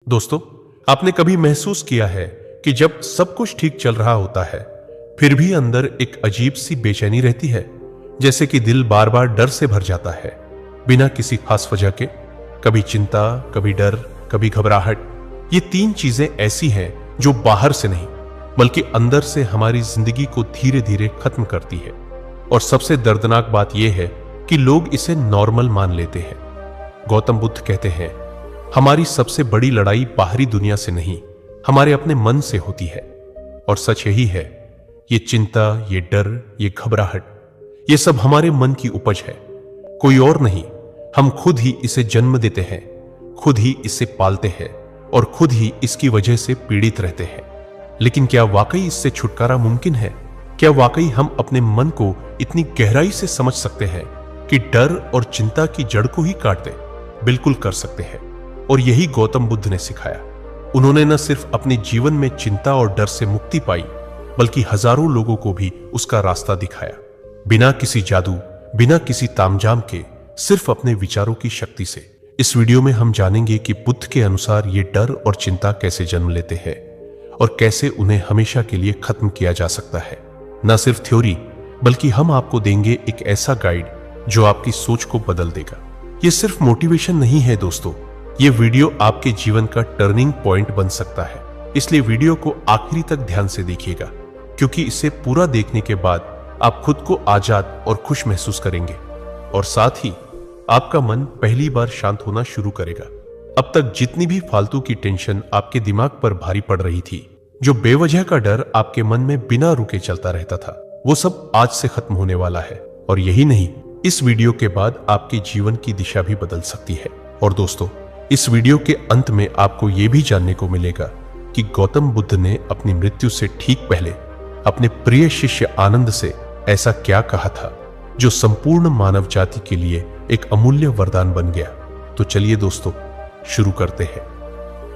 दोस्तों, आपने कभी महसूस किया है कि जब सब कुछ ठीक चल रहा होता है फिर भी अंदर एक अजीब सी बेचैनी रहती है, जैसे कि दिल बार बार डर से भर जाता है बिना किसी खास वजह के। कभी चिंता, कभी डर, कभी घबराहट। ये तीन चीजें ऐसी हैं जो बाहर से नहीं बल्कि अंदर से हमारी जिंदगी को धीरे धीरे खत्म करती है। और सबसे दर्दनाक बात यह है कि लोग इसे नॉर्मल मान लेते हैं। गौतम बुद्ध कहते हैं, हमारी सबसे बड़ी लड़ाई बाहरी दुनिया से नहीं, हमारे अपने मन से होती है। और सच यही है, ये चिंता, ये डर, ये घबराहट, ये सब हमारे मन की उपज है, कोई और नहीं। हम खुद ही इसे जन्म देते हैं, खुद ही इसे पालते हैं और खुद ही इसकी वजह से पीड़ित रहते हैं। लेकिन क्या वाकई इससे छुटकारा मुमकिन है? क्या वाकई हम अपने मन को इतनी गहराई से समझ सकते हैं कि डर और चिंता की जड़ को ही काट दें? बिल्कुल कर सकते हैं। और यही गौतम बुद्ध ने सिखाया। उन्होंने न सिर्फ अपने जीवन में चिंता और डर से मुक्ति पाई, बल्कि हजारों लोगों को भी उसका रास्ता दिखाया, बिना किसी जादू, बिना किसी तामझाम के, सिर्फ अपने विचारों की शक्ति से। इस वीडियो में हम जानेंगे कि बुद्ध के अनुसार ये डर और चिंता कैसे जन्म लेते हैं और कैसे उन्हें हमेशा के लिए खत्म किया जा सकता है। न सिर्फ थ्योरी, बल्कि हम आपको देंगे एक ऐसा गाइड जो आपकी सोच को बदल देगा। ये सिर्फ मोटिवेशन नहीं है दोस्तों, ये वीडियो आपके जीवन का टर्निंग पॉइंट बन सकता है। इसलिए वीडियो को आखिरी तक ध्यान से देखिएगा, क्योंकि इसे पूरा देखने के बाद आप खुद को आजाद और खुश महसूस करेंगे और साथ ही आपका मन पहली बार शांत होना शुरू करेगा। अब तक जितनी भी फालतू की टेंशन आपके दिमाग पर भारी पड़ रही थी, जो बेवजह का डर आपके मन में बिना रुके चलता रहता था, वो सब आज से खत्म होने वाला है। और यही नहीं, इस वीडियो के बाद आपके जीवन की दिशा भी बदल सकती है। और दोस्तों, इस वीडियो के अंत में आपको यह भी जानने को मिलेगा कि गौतम बुद्ध ने अपनी मृत्यु से ठीक पहले अपने प्रिय शिष्य आनंद से ऐसा क्या कहा था जो संपूर्ण मानव जाति के लिए एक अमूल्य वरदान बन गया। तो चलिए दोस्तों, शुरू करते हैं।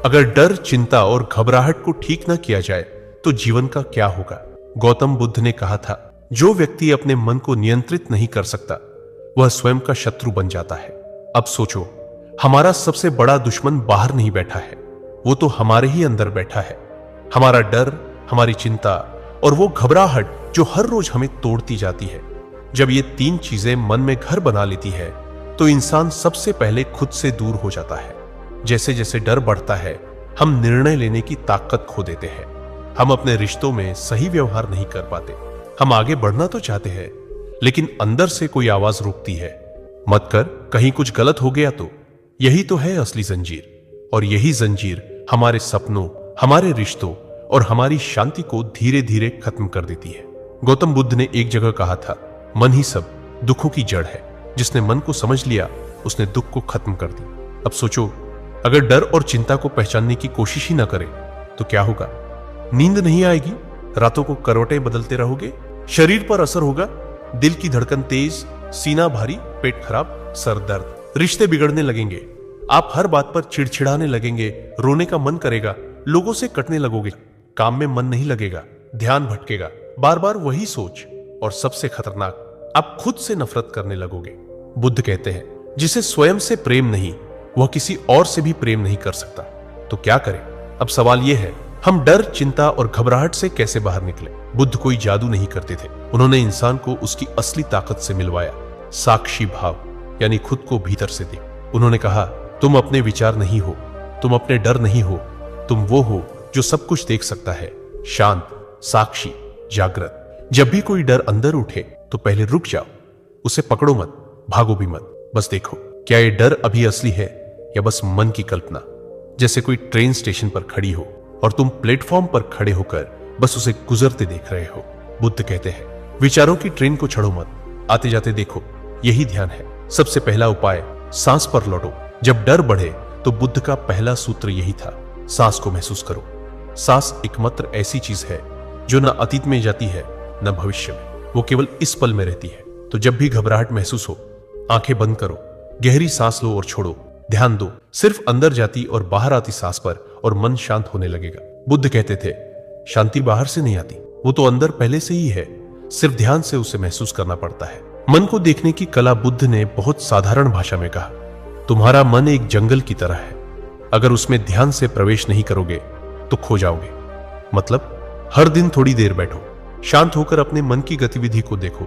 अगर डर, चिंता और घबराहट को ठीक ना किया जाए तो जीवन का क्या होगा? गौतम बुद्ध ने कहा था, जो व्यक्ति अपने मन को नियंत्रित नहीं कर सकता वह स्वयं का शत्रु बन जाता है। अब सोचो, हमारा सबसे बड़ा दुश्मन बाहर नहीं बैठा है, वो तो हमारे ही अंदर बैठा है। हमारा डर, हमारी चिंता और वो घबराहट जो हर रोज हमें तोड़ती जाती है। जब ये तीन चीजें मन में घर बना लेती है तो इंसान सबसे पहले खुद से दूर हो जाता है। जैसे जैसे डर बढ़ता है, हम निर्णय लेने की ताकत खो देते हैं। हम अपने रिश्तों में सही व्यवहार नहीं कर पाते। हम आगे बढ़ना तो चाहते हैं, लेकिन अंदर से कोई आवाज रोकती है, मत कर, कहीं कुछ गलत हो गया तो। यही तो है असली जंजीर। और यही जंजीर हमारे सपनों, हमारे रिश्तों और हमारी शांति को धीरे धीरे खत्म कर देती है। गौतम बुद्ध ने एक जगह कहा था, मन ही सब दुखों की जड़ है। जिसने मन को समझ लिया, उसने दुख को खत्म कर दी। अब सोचो, अगर डर और चिंता को पहचानने की कोशिश ही ना करें तो क्या होगा? नींद नहीं आएगी, रातों को करवटें बदलते रहोगे, शरीर पर असर होगा, दिल की धड़कन तेज, सीना भारी, पेट खराब, सर दर्द, रिश्ते बिगड़ने लगेंगे, आप हर बात पर चिड़चिड़ाने लगेंगे, रोने का मन करेगा, लोगों से कटने लगोगे, काम में मन नहीं लगेगा, ध्यान भटकेगा, बार बार वही सोच, और सबसे खतरनाक, आप खुद से नफरत करने लगोगे। बुद्ध कहते हैं, जिसे स्वयं से प्रेम नहीं, वह किसी और से भी प्रेम नहीं कर सकता। तो क्या करें? अब सवाल यह है, हम डर, चिंता और घबराहट से कैसे बाहर निकले? बुद्ध कोई जादू नहीं करते थे। उन्होंने इंसान को उसकी असली ताकत से मिलवाया, साक्षी भाव, यानी खुद को भीतर से देख। उन्होंने कहा, तुम अपने विचार नहीं हो, तुम अपने डर नहीं हो, तुम वो हो जो सब कुछ देख सकता है, शांत, साक्षी, जागृत। जब भी कोई डर अंदर उठे तो पहले रुक जाओ, उसे पकड़ो मत, भागो भी मत, बस देखो क्या ये डर अभी असली है या बस मन की कल्पना। जैसे कोई ट्रेन स्टेशन पर खड़ी हो और तुम प्लेटफॉर्म पर खड़े होकर बस उसे गुजरते देख रहे हो। बुद्ध कहते हैं, विचारों की ट्रेन को छड़ो मत, आते जाते देखो, यही ध्यान है। सबसे पहला उपाय, सांस पर लौटो। जब डर बढ़े तो बुद्ध का पहला सूत्र यही था, सांस को महसूस करो। सांस एकमात्र ऐसी चीज है जो न अतीत में जाती है न भविष्य में, वो केवल इस पल में रहती है। तो जब भी घबराहट महसूस हो, आंखें बंद करो, गहरी सांस लो और छोड़ो, ध्यान दो सिर्फ अंदर जाती और बाहर आती सांस पर, और मन शांत होने लगेगा। बुद्ध कहते थे, शांति बाहर से नहीं आती, वो तो अंदर पहले से ही है, सिर्फ ध्यान से उसे महसूस करना पड़ता है। मन को देखने की कला बुद्ध ने बहुत साधारण भाषा में कहा, तुम्हारा मन एक जंगल की तरह है, अगर उसमें ध्यान से प्रवेश नहीं करोगे तो खो जाओगे। मतलब हर दिन थोड़ी देर बैठो, शांत होकर अपने मन की गतिविधि को देखो,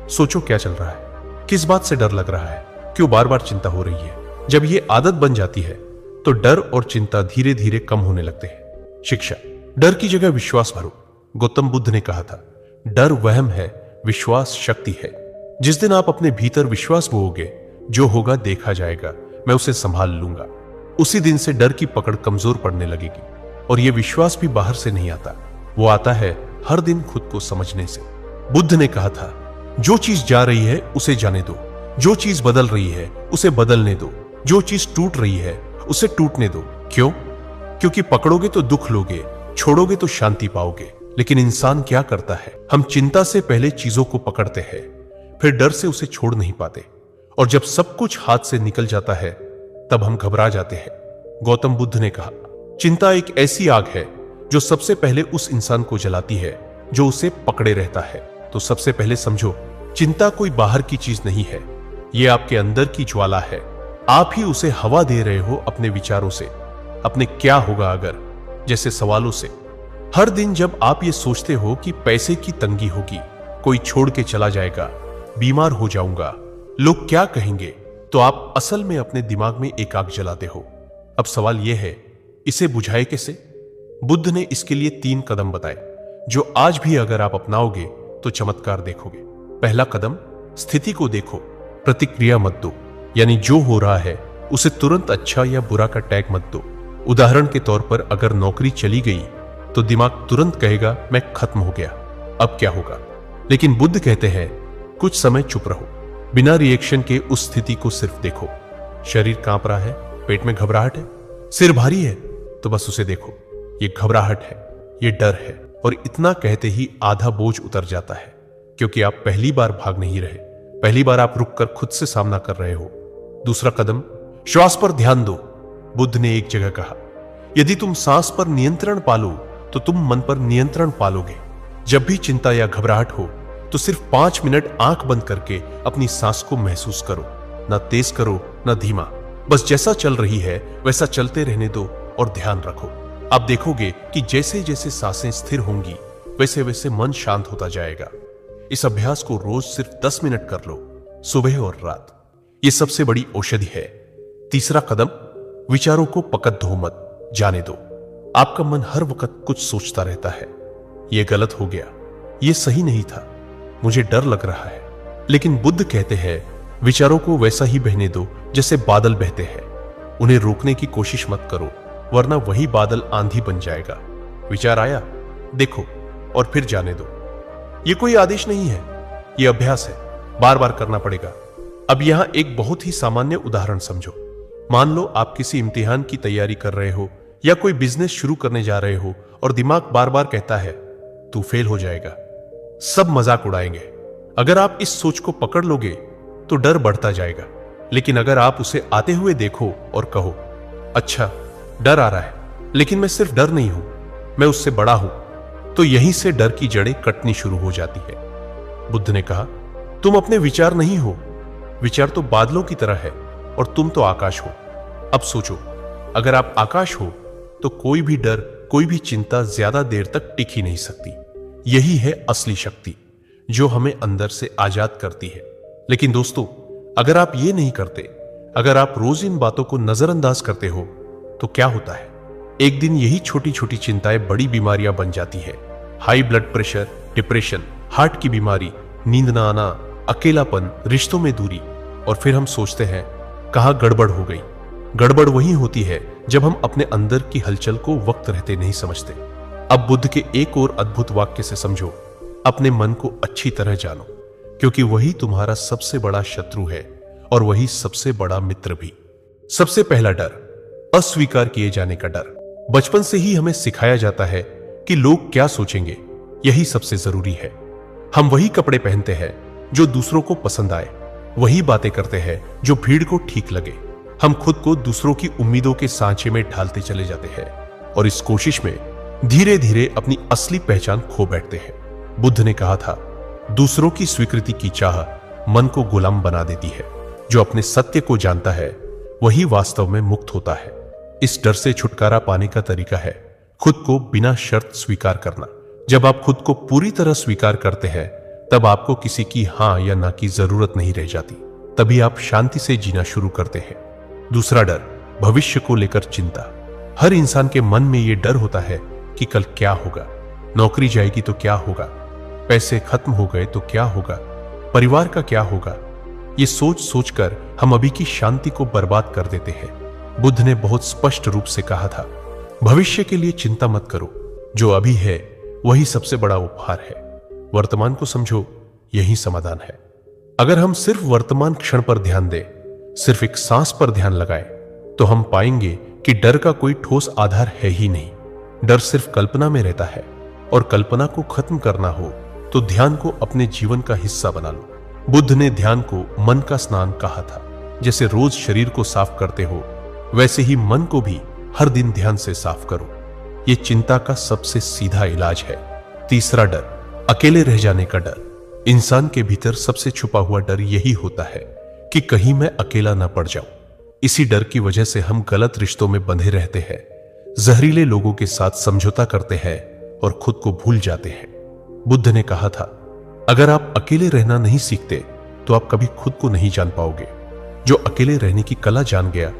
सोचो क्या चल रहा है, किस बात से डर लग रहा है, क्यों बार बार चिंता हो रही है। जब ये आदत बन जाती है तो डर और चिंता धीरे धीरे कम होने लगते हैं। शिक्षा, डर की जगह विश्वास भरो। गौतम बुद्ध ने कहा था, डर वहम है, विश्वास शक्ति है। जिस दिन आप अपने भीतर विश्वास बोओगे, जो होगा देखा जाएगा, मैं उसे संभाल लूंगा, उसी दिन से डर की पकड़ कमजोर पड़ने लगेगी। और यह विश्वास भी बाहर से नहीं आता, वो आता है हर दिन खुद को समझने से। बुद्ध ने कहा था, जो चीज जा रही है उसे जाने दो, जो चीज बदल रही है उसे बदलने दो, जो चीज टूट रही है उसे टूटने दो। क्यों? क्योंकि पकड़ोगे तो दुख लोगे, छोड़ोगे तो शांति पाओगे। लेकिन इंसान क्या करता है, हम चिंता से पहले चीजों को पकड़ते हैं, फिर डर से उसे छोड़ नहीं पाते, और जब सब कुछ हाथ से निकल जाता है तब हम घबरा जाते हैं। गौतम बुद्ध ने कहा, चिंता एक ऐसी आग है जो सबसे पहले उस इंसान को जलाती है जो उसे पकड़े रहता है। तो सबसे पहले समझो, चिंता कोई बाहर की चीज नहीं है, यह आपके अंदर की ज्वाला है। आप ही उसे हवा दे रहे हो अपने विचारों से, अपने क्या होगा अगर जैसे सवालों से। हर दिन जब आप ये सोचते हो कि पैसे की तंगी होगी, कोई छोड़ के चला जाएगा, बीमार हो जाऊंगा, लोग क्या कहेंगे, तो आप असल में अपने दिमाग में एक आग जलाते हो। अब सवाल यह है, इसे बुझाए कैसे? बुद्ध ने इसके लिए 3 कदम बताए, जो आज भी अगर आप अपनाओगे तो चमत्कार देखोगे। पहला कदम, स्थिति को देखो, प्रतिक्रिया मत दो। यानी जो हो रहा है उसे तुरंत अच्छा या बुरा का टैग मत दो। उदाहरण के तौर पर अगर नौकरी चली गई तो दिमाग तुरंत कहेगा मैं खत्म हो गया, अब क्या होगा। लेकिन बुद्ध कहते हैं, कुछ समय चुप रहो, बिना रिएक्शन के उस स्थिति को सिर्फ देखो। शरीर कांप रहा है, पेट में घबराहट है, सिर भारी है, तो बस उसे देखो, ये घबराहट है, ये डर है। और इतना कहते ही आधा बोझ उतर जाता है, क्योंकि आप पहली बार भाग नहीं रहे, पहली बार आप रुककर खुद से सामना कर रहे हो। दूसरा कदम, श्वास पर ध्यान दो। बुद्ध ने एक जगह कहा, यदि तुम सांस पर नियंत्रण पालो तो तुम मन पर नियंत्रण पालोगे। जब भी चिंता या घबराहट हो तो सिर्फ 5 मिनट आंख बंद करके अपनी सांस को महसूस करो, ना तेज करो ना धीमा, बस जैसा चल रही है वैसा चलते रहने दो और ध्यान रखो। आप देखोगे कि जैसे जैसे सांसें स्थिर होंगी वैसे वैसे मन शांत होता जाएगा। इस अभ्यास को रोज सिर्फ 10 मिनट कर लो, सुबह और रात। यह सबसे बड़ी औषधि है। तीसरा कदम, विचारों को पकड़ दो मत, जाने दो। आपका मन हर वक्त कुछ सोचता रहता है, यह गलत हो गया, यह सही नहीं था, मुझे डर लग रहा है। लेकिन बुद्ध कहते हैं, विचारों को वैसा ही बहने दो जैसे बादल बहते हैं। उन्हें रोकने की कोशिश मत करो, वरना वही बादल आंधी बन जाएगा। विचार आया, देखो और फिर जाने दो। यह कोई आदेश नहीं है, यह अभ्यास है, बार बार करना पड़ेगा। अब यहां एक बहुत ही सामान्य उदाहरण समझो। मान लो आप किसी इम्तिहान की तैयारी कर रहे हो या कोई बिजनेस शुरू करने जा रहे हो और दिमाग बार बार कहता है तू फेल हो जाएगा, सब मजाक उड़ाएंगे। अगर आप इस सोच को पकड़ लोगे तो डर बढ़ता जाएगा। लेकिन अगर आप उसे आते हुए देखो और कहो, अच्छा डर आ रहा है, लेकिन मैं सिर्फ डर नहीं हूं, मैं उससे बड़ा हूं, तो यहीं से डर की जड़ें कटनी शुरू हो जाती है। बुद्ध ने कहा, तुम अपने विचार नहीं हो, विचार तो बादलों की तरह है और तुम तो आकाश हो। अब सोचो, अगर आप आकाश हो तो कोई भी डर, कोई भी चिंता ज्यादा देर तक टिक ही नहीं सकती। यही है असली शक्ति जो हमें अंदर से आजाद करती है। लेकिन दोस्तों, अगर आप ये नहीं करते, अगर आप रोज इन बातों को नजरअंदाज करते हो, तो क्या होता है? एक दिन यही छोटी छोटी चिंताएं बड़ी बीमारियां बन जाती है। High blood pressure, depression, heart की बीमारी, नींद ना आना, अकेलापन, रिश्तों में दूरी। और फिर हम सोचते हैं कहां गड़बड़ हो गई। गड़बड़ वही होती है जब हम अपने अंदर की हलचल को वक्त रहते नहीं समझते। अब बुद्ध के एक और अद्भुत वाक्य से समझो, अपने मन को अच्छी तरह जानो, क्योंकि वही तुम्हारा सबसे बड़ा शत्रु है और वही सबसे बड़ा मित्र भी। सबसे पहला डर, अस्वीकार किए जाने का डर। बचपन से ही हमें सिखाया जाता है कि लोग क्या सोचेंगे, यही सबसे जरूरी है। हम वही कपड़े पहनते हैं जो दूसरों को पसंद आए, वही बातें करते हैं जो भीड़ को ठीक लगे। हम खुद को दूसरों की उम्मीदों के सांचे में ढालते चले जाते हैं और इस कोशिश में धीरे धीरे अपनी असली पहचान खो बैठते हैं। बुद्ध ने कहा था, दूसरों की स्वीकृति की चाह मन को गुलाम बना देती है। जो अपने सत्य को जानता है वही वास्तव में मुक्त होता है। इस डर से छुटकारा पाने का तरीका है खुद को बिना शर्त स्वीकार करना। जब आप खुद को पूरी तरह स्वीकार करते हैं तब आपको किसी की हां या ना की जरूरत नहीं रह जाती। तभी आप शांति से जीना शुरू करते हैं। दूसरा डर, भविष्य को लेकर चिंता। हर इंसान के मन में यह डर होता है कि कल क्या होगा, नौकरी जाएगी तो क्या होगा, पैसे खत्म हो गए तो क्या होगा, परिवार का क्या होगा। ये सोच सोचकर हम अभी की शांति को बर्बाद कर देते हैं। बुद्ध ने बहुत स्पष्ट रूप से कहा था, भविष्य के लिए चिंता मत करो, जो अभी है वही सबसे बड़ा उपहार है। वर्तमान को समझो, यही समाधान है। अगर हम सिर्फ वर्तमान क्षण पर ध्यान दें, सिर्फ एक सांस पर ध्यान लगाएं, तो हम पाएंगे कि डर का कोई ठोस आधार है ही नहीं। डर सिर्फ कल्पना में रहता है, और कल्पना को खत्म करना हो तो ध्यान को अपने जीवन का हिस्सा बना लो। बुद्ध ने ध्यान को मन का स्नान कहा था। जैसे रोज शरीर को साफ करते हो, वैसे ही मन को भी हर दिन ध्यान से साफ करो। यह चिंता का सबसे सीधा इलाज है। तीसरा डर, अकेले रह जाने का डर। इंसान के भीतर सबसे छुपा हुआ डर यही होता है कि कहीं मैं अकेला न पड़ जाऊं। इसी डर की वजह से हम गलत रिश्तों में बंधे रहते हैं, जहरीले लोगों के साथ समझौता करते हैं और खुद को भूल जाते हैं। बुद्ध ने कहा था, अगर आप अकेले रहना नहीं सीखते तो आप कभी खुद को नहीं जान पाओगे। जो अकेले रहने की कला जान गया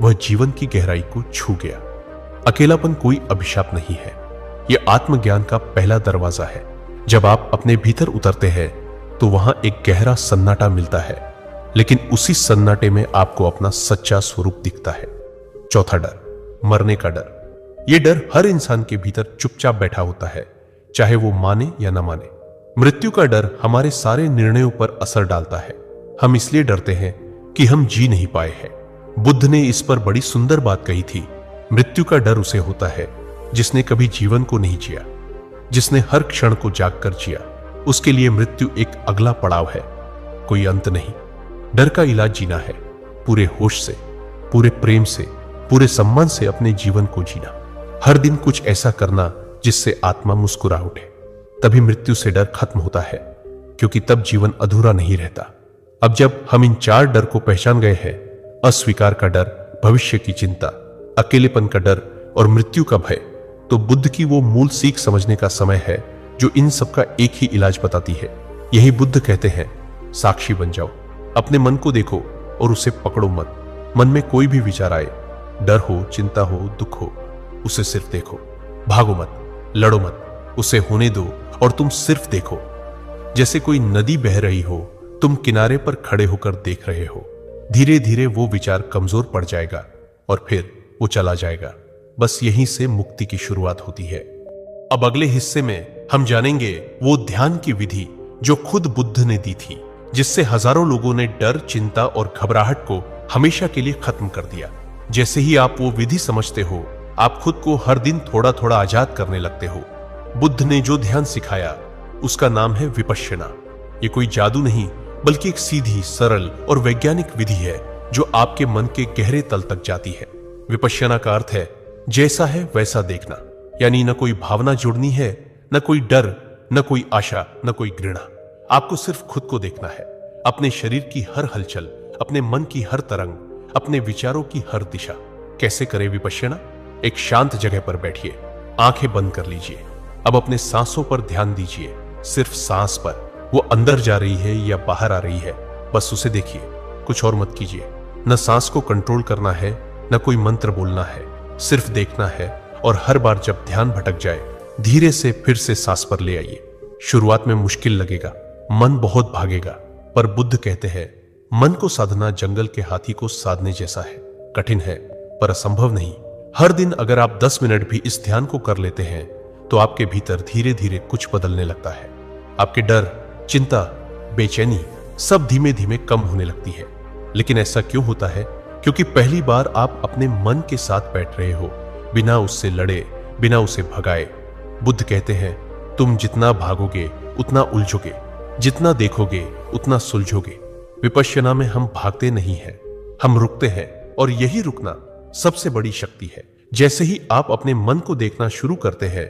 वह जीवन की गहराई को छू गया। अकेलापन कोई अभिशाप नहीं है, यह आत्मज्ञान का पहला दरवाजा है। जब आप अपने भीतर उतरते हैं तो वहां एक गहरा सन्नाटा मिलता है, लेकिन उसी सन्नाटे में आपको अपना सच्चा स्वरूप दिखता है। चौथा डर, मरने का डर। यह डर हर इंसान के भीतर चुपचाप बैठा होता है, चाहे वो माने या ना माने। मृत्यु का डर हमारे सारे निर्णयों पर असर डालता है। हम इसलिए डरते हैं कि हम जी नहीं पाए हैं। बुद्ध ने इस पर बड़ी सुंदर बात कही थी, मृत्यु का डर उसे होता है जिसने कभी जीवन को नहीं जिया, जिसने हर क्षण को जागकर जिया। उसके लिए मृत्यु एक अगला पड़ाव है, कोई अंत नहीं। डर का इलाज जीना है, पूरे होश से, पूरे प्रेम से, पूरे सम्मान से अपने जीवन को जीना। हर दिन कुछ ऐसा करना जिससे आत्मा मुस्कुरा उठे। तभी मृत्यु से डर खत्म होता है, क्योंकि तब जीवन अधूरा नहीं रहता। अब जब हम इन चार डर को पहचान गए हैं, अस्वीकार का डर, भविष्य की चिंता, अकेलेपन का डर और मृत्यु का भय, तो बुद्ध की वो मूल सीख समझने का समय है जो इन सबका एक ही इलाज बताती है। यही बुद्ध कहते हैं, साक्षी बन जाओ, अपने मन को देखो और उसे पकड़ो मत। मन में कोई भी विचार आए, डर हो, चिंता हो, दुख हो, उसे सिर्फ देखो। भागो मत, लड़ो मत, उसे होने दो और तुम सिर्फ देखो। जैसे कोई नदी बह रही हो, तुम किनारे पर खड़े होकर देख रहे हो। धीरे धीरे वो विचार कमजोर पड़ जाएगा और फिर वो चला जाएगा। बस यहीं से मुक्ति की शुरुआत होती है। अब अगले हिस्से में हम जानेंगे वो ध्यान की विधि जो खुद बुद्ध ने दी थी, जिससे हजारों लोगों ने डर, चिंता और घबराहट को हमेशा के लिए खत्म कर दिया। जैसे ही आप वो विधि समझते हो, आप खुद को हर दिन थोड़ा थोड़ा आजाद करने लगते हो। बुद्ध ने जो ध्यान सिखाया उसका नाम है विपश्यना। ये कोई जादू नहीं, बल्कि एक सीधी, सरल और वैज्ञानिक विधि है जो आपके मन के गहरे तल तक जाती है। विपश्यना का अर्थ है जैसा है वैसा देखना, यानी न कोई भावना जुड़नी है, न कोई डर, न कोई आशा, न कोई घृणा। आपको सिर्फ खुद को देखना है, अपने शरीर की हर हलचल, अपने मन की हर तरंग, अपने विचारों की हर दिशा। कैसे करें विपश्यना? एक शांत जगह पर बैठिए, आंखें बंद कर लीजिए। अब अपने सांसों पर ध्यान दीजिए, सिर्फ सांस पर। वो अंदर जा रही है या बाहर आ रही है, बस उसे देखिए, कुछ और मत कीजिए। न सांस को कंट्रोल करना है, न कोई मंत्र बोलना है, सिर्फ देखना है। और हर बार जब ध्यान भटक जाए, धीरे से फिर से सांस पर ले आइए। शुरुआत में मुश्किल लगेगा, मन बहुत भागेगा, पर बुद्ध कहते हैं मन को साधना जंगल के हाथी को साधने जैसा है। कठिन है पर असंभव नहीं। हर दिन अगर आप 10 मिनट भी इस ध्यान को कर लेते हैं तो आपके भीतर धीरे धीरे कुछ बदलने लगता है। आपके डर, चिंता, बेचैनी सब धीमे धीमे कम होने लगती है। लेकिन ऐसा क्यों होता है? क्योंकि पहली बार आप अपने मन के साथ बैठ रहे हो, बिना उससे लड़े, बिना उसे भगाए। बुद्ध कहते हैं तुम जितना भागोगे उतना उलझोगे, जितना देखोगे उतना सुलझोगे। विपश्यना में हम भागते नहीं हैं, हम रुकते हैं, और यही रुकना सबसे बड़ी शक्ति है। जैसे ही आप अपने मन को देखना शुरू करते हैं,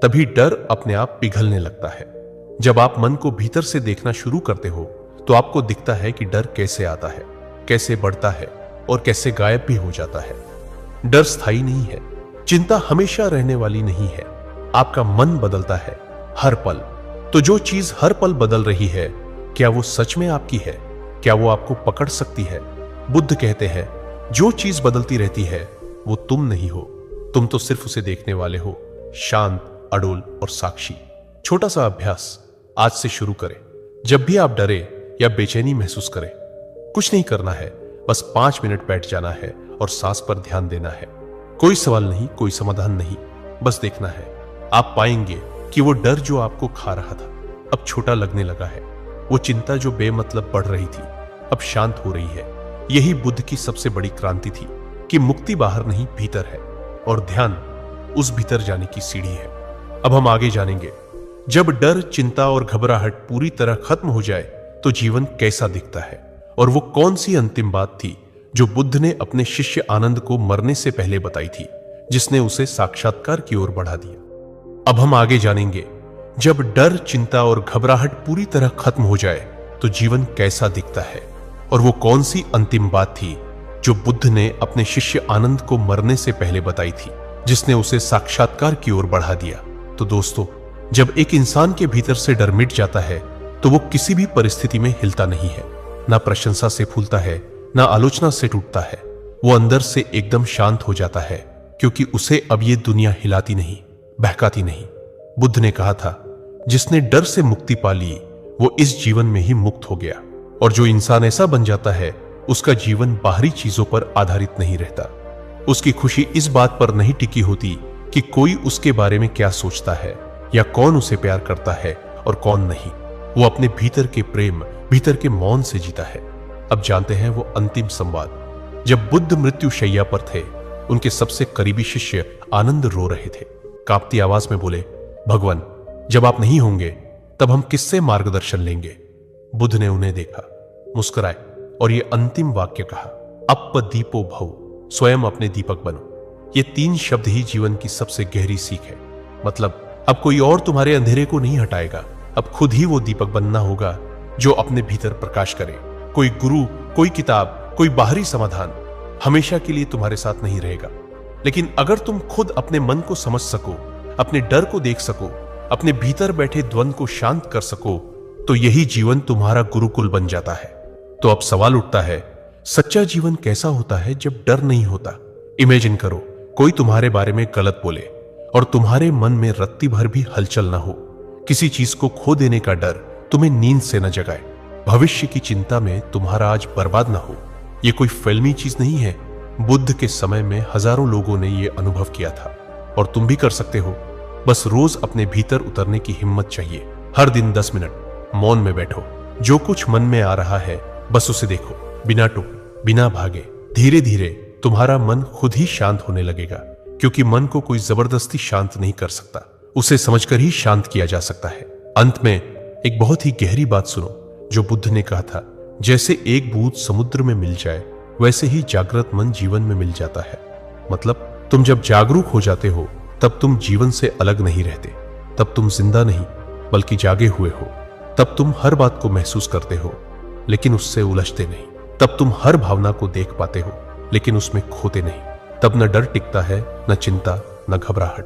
तभी डर अपने आप पिघलने लगता है। जब आप मन को भीतर से देखना शुरू करते हो तो आपको दिखता है कि डर कैसे आता है, कैसे बढ़ता है और कैसे गायब भी हो जाता है। डर स्थायी नहीं है, चिंता हमेशा रहने वाली नहीं है, आपका मन बदलता है हर पल। तो जो चीज हर पल बदल रही है, क्या वो सच में आपकी है? क्या वो आपको पकड़ सकती है? बुद्ध कहते हैं, जो चीज बदलती रहती है वो तुम नहीं हो, तुम तो सिर्फ उसे देखने वाले हो, शांत, अडोल और साक्षी। छोटा सा अभ्यास आज से शुरू करें। जब भी आप डरे या बेचैनी महसूस करें, कुछ नहीं करना है, बस 5 मिनट बैठ जाना है और सांस पर ध्यान देना है। कोई सवाल नहीं, कोई समाधान नहीं, बस देखना है। आप पाएंगे कि वो डर जो आपको खा रहा था अब छोटा लगने लगा है। वो चिंता जो बेमतलब बढ़ रही थी अब शांत हो रही है। यही बुद्ध की सबसे बड़ी क्रांति थी कि मुक्ति बाहर नहीं, भीतर है, और ध्यान उस भीतर जाने की सीढ़ी है। अब हम आगे जानेंगे, जब डर, चिंता और घबराहट पूरी तरह खत्म हो जाए तो जीवन कैसा दिखता है, और वो कौन सी अंतिम बात थी जो बुद्ध ने अपने शिष्य आनंद को मरने से पहले बताई थी, जिसने उसे साक्षात्कार की ओर बढ़ा दिया। अब हम आगे जानेंगे, जब डर, चिंता और घबराहट पूरी तरह खत्म हो जाए तो जीवन कैसा दिखता है, और वो कौन सी अंतिम बात थी जो बुद्ध ने अपने शिष्य आनंद को मरने से पहले बताई थी, जिसने उसे साक्षात्कार की ओर बढ़ा दिया। तो दोस्तों, जब एक इंसान के भीतर से डर मिट जाता है तो वो किसी भी परिस्थिति में हिलता नहीं है, ना प्रशंसा से फूलता है, ना आलोचना से टूटता है। वो अंदर से एकदम शांत हो जाता है, क्योंकि उसे अब ये दुनिया हिलाती नहीं, बहकाती नहीं। बुद्ध ने कहा था, जिसने डर से मुक्ति पा ली वो इस जीवन में ही मुक्त हो गया। और जो इंसान ऐसा बन जाता है उसका जीवन बाहरी चीजों पर आधारित नहीं रहता। उसकी खुशी इस बात पर नहीं टिकी होती कि कोई उसके बारे में क्या सोचता है या कौन उसे प्यार करता है और कौन नहीं। वो अपने भीतर के प्रेम, भीतर के मौन से जीता है। अब जानते हैं वो अंतिम संवाद। जब बुद्ध मृत्यु शैया पर थे, उनके सबसे करीबी शिष्य आनंद रो रहे थे। कांपती आवाज में बोले, भगवान, जब आप नहीं होंगे तब हम किससे मार्गदर्शन लेंगे? बुद्ध ने उन्हें देखा, मुस्कुराए और ये अंतिम वाक्य कहा, अप दीपो भव, स्वयं अपने दीपक बनो। ये 3 शब्द ही जीवन की सबसे गहरी सीख है। मतलब अब कोई और तुम्हारे अंधेरे को नहीं हटाएगा, अब खुद ही वो दीपक बनना होगा जो अपने भीतर प्रकाश करे। कोई गुरु, कोई किताब, कोई बाहरी समाधान हमेशा के लिए तुम्हारे साथ नहीं रहेगा। लेकिन अगर तुम खुद अपने मन को समझ सको, अपने डर को देख सको, अपने भीतर बैठे द्वंद को शांत कर सको, तो यही जीवन तुम्हारा गुरुकुल बन जाता है। तो अब सवाल उठता है, सच्चा जीवन कैसा होता है जब डर नहीं होता? इमेजिन करो, कोई तुम्हारे बारे में गलत बोले और तुम्हारे मन में रत्ती भर भी हलचल ना हो। किसी चीज को खो देने का डर तुम्हें नींद से न जगाए। भविष्य की चिंता में तुम्हारा आज बर्बाद ना हो। ये कोई फिल्मी चीज नहीं है। बुद्ध के समय में हजारों लोगों ने यह अनुभव किया था, और तुम भी कर सकते हो। बस रोज अपने भीतर उतरने की हिम्मत चाहिए। हर दिन 10 मिनट मौन में बैठो। जो कुछ मन में आ रहा है बस उसे देखो, बिना टोके, बिना भागे। धीरे धीरे तुम्हारा मन खुद ही शांत होने लगेगा, क्योंकि मन को कोई जबरदस्ती शांत नहीं कर सकता, उसे समझकर ही शांत किया जा सकता है। अंत में एक बहुत ही गहरी बात सुनो जो बुद्ध ने कहा था, जैसे एक बूंद समुद्र में मिल जाए वैसे ही जागृत मन जीवन में मिल जाता है। मतलब तुम जब जागरूक हो जाते हो तब तुम जीवन से अलग नहीं रहते। तब तुम जिंदा नहीं बल्कि जागे हुए हो। तब तुम हर बात को महसूस करते हो लेकिन उससे उलझते नहीं। तब तुम हर भावना को देख पाते हो लेकिन उसमें खोते नहीं। तब न डर टिकता है, न चिंता, न घबराहट।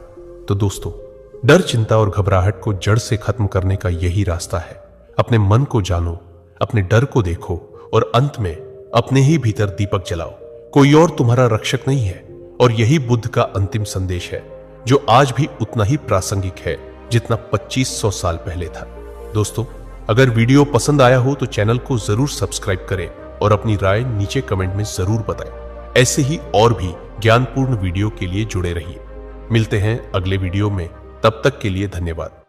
तो दोस्तों, डर, चिंता और घबराहट को जड़ से खत्म करने का यही रास्ता है। अपने मन को जानो, अपने डर को देखो और अंत में अपने ही भीतर दीपक जलाओ। कोई और तुम्हारा रक्षक नहीं है। और यही बुद्ध का अंतिम संदेश है, जो आज भी उतना ही प्रासंगिक है जितना 2500 साल पहले था। दोस्तों, अगर वीडियो पसंद आया हो तो चैनल को जरूर सब्सक्राइब करें और अपनी राय नीचे कमेंट में जरूर बताएं। ऐसे ही और भी ज्ञानपूर्ण वीडियो के लिए जुड़े रहिए। मिलते हैं अगले वीडियो में, तब तक के लिए धन्यवाद।